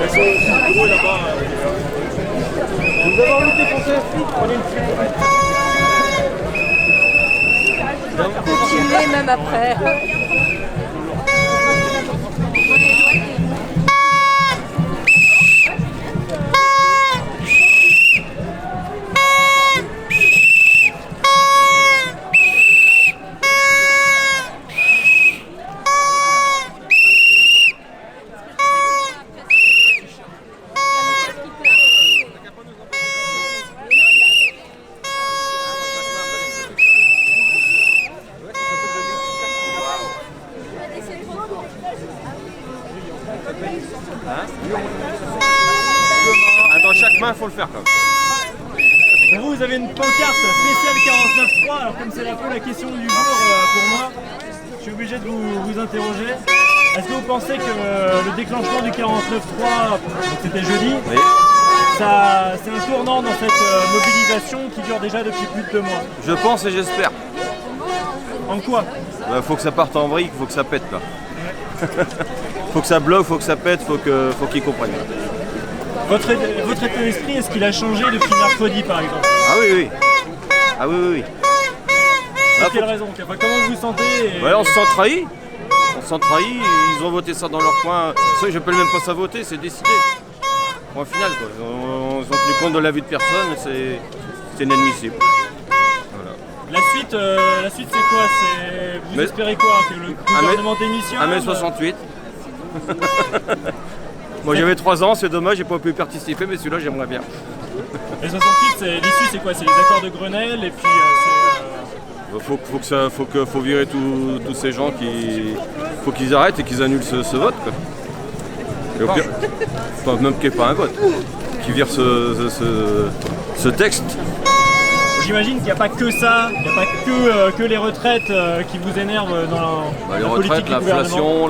Vous avez envie de défoncer un flic, prenez une flic. Continuez même après. Dans chaque main, il faut le faire. Pour vous, vous avez une pancarte spéciale 49.3. Alors comme c'est la question du jour pour moi, je suis obligé de vous interroger. Est-ce que vous pensez que le déclenchement du 49.3, c'était jeudi, Oui. ça, c'est un tournant dans cette mobilisation qui dure déjà depuis plus de 2 mois? Je pense et j'espère. En quoi? Faut que ça parte en vrille, faut que ça pète là. Faut que ça bloque, faut que ça pète, faut qu'ils comprennent. Votre état d'esprit, est-ce qu'il a changé depuis mercredi par exemple? Ah oui, oui. Ah oui, oui, oui. Pour quelle raison? Enfin, comment vous vous sentez Ouais, on se sent trahi. On se sent trahi, ils ont voté ça dans leur coin. Ça, j'appelle même pas ça voter, c'est décidé. Point final, quoi. Ils ont tenu compte de la vie de personne, c'est inadmissible. Voilà. La suite c'est quoi? Vous espérez quoi? Que le gouvernement démissionne? 1m68. Moi j'avais 3 ans, c'est dommage, j'ai pas pu participer, mais celui-là j'aimerais bien. Les 68, l'issue c'est quoi? C'est les accords de Grenelle et puis Faut virer tous ces gens faut qu'ils arrêtent et qu'ils annulent ce vote, quoi. Et au pire, enfin, même qu'il n'y ait pas un vote, qu'ils virent ce texte. J'imagine qu'il n'y a pas que ça, il n'y a pas que les retraites qui vous énervent dans Les la retraites, politique du gouvernement. l'inflation,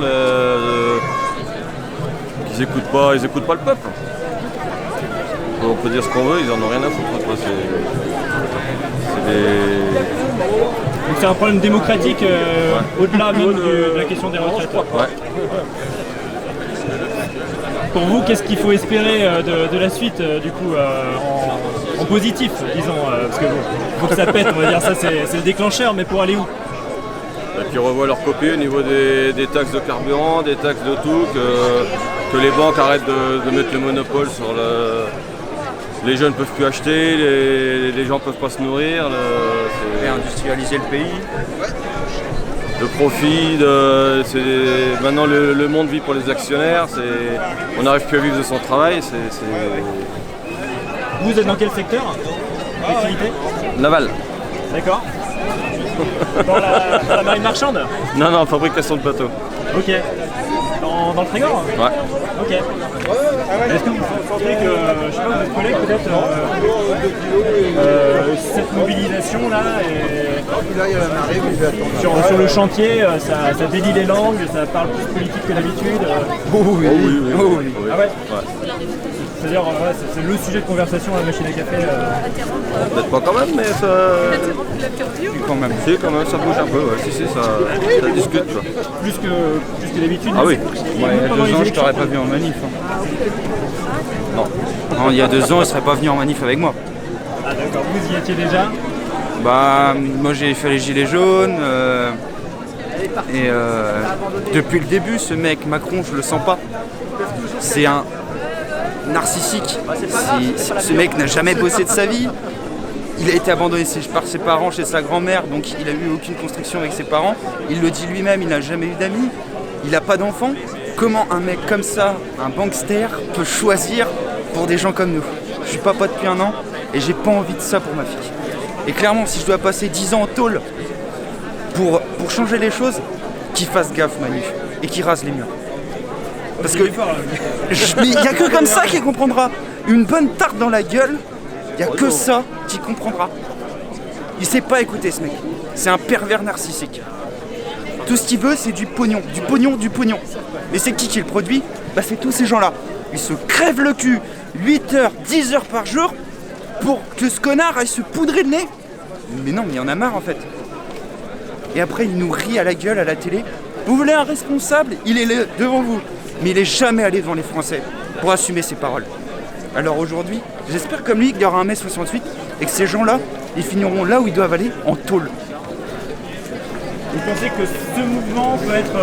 ils écoutent pas le peuple. On peut dire ce qu'on veut, ils en ont rien à foutre, quoi. Donc c'est un problème démocratique au-delà même de la question des retraites. Ouais. Pour vous, qu'est-ce qu'il faut espérer de la suite du coup en positif, disons, parce que bon, faut que ça pète, on va dire ça c'est le déclencheur, mais pour aller où? Et puis revoient leur copie au niveau des taxes de carburant, des taxes de tout, que les banques arrêtent de mettre le monopole sur le... Les jeunes ne peuvent plus acheter, les gens ne peuvent pas se nourrir. Réindustrialiser le pays. Le profit, maintenant le monde vit pour les actionnaires, on n'arrive plus à vivre de son travail. Vous êtes dans quel secteur d'activité? Naval. D'accord. Dans la marine marchande? Non, fabrication de bateaux. Ok. Dans le Trégor? Ouais. Ok. Est-ce que vous sentez que, je sais pas, votre collègue peut-être, cette mobilisation-là, sur le chantier, ça délie les langues, ça parle plus politique que d'habitude? Oui. Ah ouais? C'est-à-dire, c'est le sujet de conversation à la machine à café. Peut-être pas quand même, mais ça... Quand même. Si, quand même, ça bouge un peu, ouais. Si, ça discute, quoi. Plus que d'habitude? Ah oui. Ouais, il y a 2 ans, je t'aurais pas vu en manif. Non, il y a 2 ans, il serait pas venu en manif avec moi. Ah d'accord, vous y étiez déjà? Bah, moi j'ai fait les gilets jaunes. Depuis le début, ce mec, Macron, je le sens pas. C'est un narcissique. Ce mec n'a jamais bossé de sa vie. Il a été abandonné par ses parents chez sa grand-mère, donc il n'a eu aucune construction avec ses parents. Il le dit lui-même, il n'a jamais eu d'amis. Il n'a pas d'enfants. Comment un mec comme ça, un bankster, peut choisir pour des gens comme nous? Je suis papa depuis 1 an et j'ai pas envie de ça pour ma fille. Et clairement, si je dois passer 10 ans en tôle pour changer les choses, qu'il fasse gaffe, Manif, et qu'il rase les murs. Parce que mais il n'y a que comme ça qu'il comprendra. Une bonne tarte dans la gueule, il n'y a que ça qu'il comprendra. Il sait pas écouter ce mec. C'est un pervers narcissique. Tout ce qu'il veut, c'est du pognon, du pognon, du pognon. Mais c'est qui le produit? Bah c'est tous ces gens-là. Ils se crèvent le cul 8 heures, 10 heures par jour pour que ce connard aille se poudrer le nez. Mais non, mais il y en a marre en fait. Et après, il nous rit à la gueule à la télé. Vous voulez un responsable? Il est là devant vous. Mais il est jamais allé devant les Français. pour assumer ses paroles. Alors aujourd'hui, j'espère comme lui qu'il y aura un mai 68 et que ces gens-là, ils finiront là où ils doivent aller, en tôle. Vous pensez que ce mouvement peut être...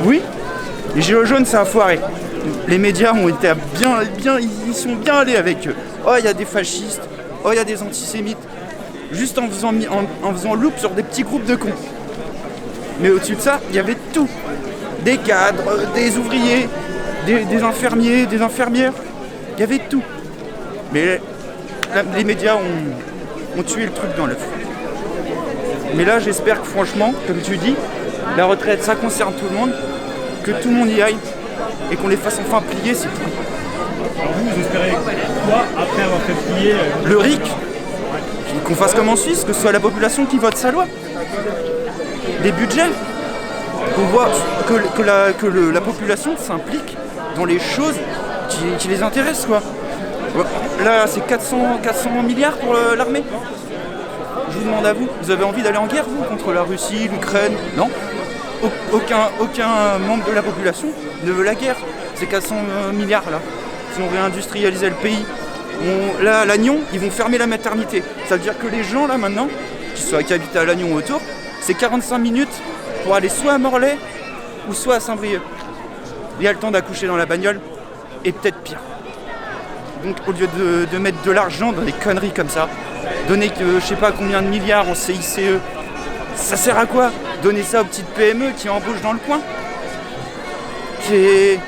Oui, les Gilets jaunes, ça a foiré. Les médias ont été ils sont bien allés avec eux. Oh, il y a des fascistes, oh, il y a des antisémites. Juste en faisant loupe sur des petits groupes de cons. Mais au-dessus de ça, il y avait tout. Des cadres, des ouvriers, des infirmiers, des infirmières. Il y avait tout. Mais les médias ont tué le truc dans l'œuf. Mais là, j'espère que franchement, comme tu dis, la retraite, ça concerne tout le monde, que tout le monde y aille et qu'on les fasse enfin plier, c'est tout. Alors vous espérez quoi après avoir fait plier Le RIC, qu'on fasse comme en Suisse, que ce soit la population qui vote sa loi. Des budgets, qu'on voit que la population s'implique dans les choses qui les intéressent, quoi. Là, c'est 400 milliards pour l'armée. Je vous demande à vous, vous avez envie d'aller en guerre, vous, contre la Russie, l'Ukraine? Non. Aucun membre de la population ne veut la guerre. Ces 400 milliards, là. Si on réindustrialisait le pays, là, à Lannion, ils vont fermer la maternité. Ça veut dire que les gens, là, maintenant, qui habitent à Lannion autour, c'est 45 minutes pour aller soit à Morlaix ou soit à Saint-Brieuc. Il y a le temps d'accoucher dans la bagnole, et peut-être pire. Donc au lieu de mettre de l'argent dans des conneries comme ça, donner je sais pas combien de milliards en CICE, ça sert à quoi? Donner ça aux petites PME qui embauchent dans le coin. C'est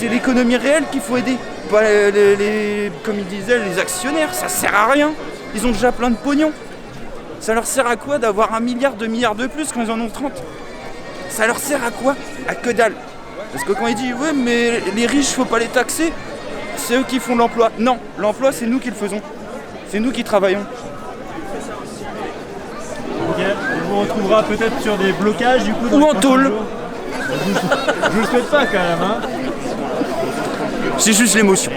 l'économie réelle qu'il faut aider, pas comme ils disaient, les actionnaires, ça sert à rien. Ils ont déjà plein de pognon. Ça leur sert à quoi d'avoir 1 milliard, 2 milliards de plus quand ils en ont 30? Ça leur sert à quoi? À que dalle. Parce que quand ils disent ouais mais les riches faut pas les taxer, c'est eux qui font l'emploi. Non, l'emploi c'est nous qui le faisons. C'est nous qui travaillons. Ok, on vous retrouvera peut-être sur des blocages du coup. Ou en tôle. Je vous le souhaite pas quand même, hein. C'est juste l'émotion.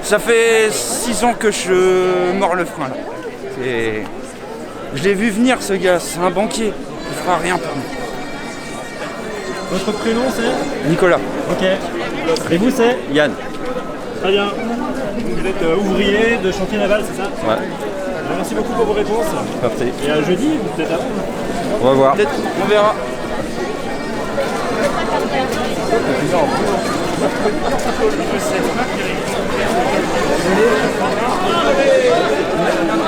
Ça fait 6 ans que je mords le frein là. Je l'ai vu venir ce gars, c'est un banquier. Il fera rien pour nous. Votre prénom c'est? Nicolas. Ok. Et vous c'est? Yann. Très bien. Vous êtes ouvrier de chantier naval, c'est ça? Ouais. Merci beaucoup pour vos réponses. Merci. Et à jeudi, peut-être avant. On va voir. Peut-être, on verra. Allez.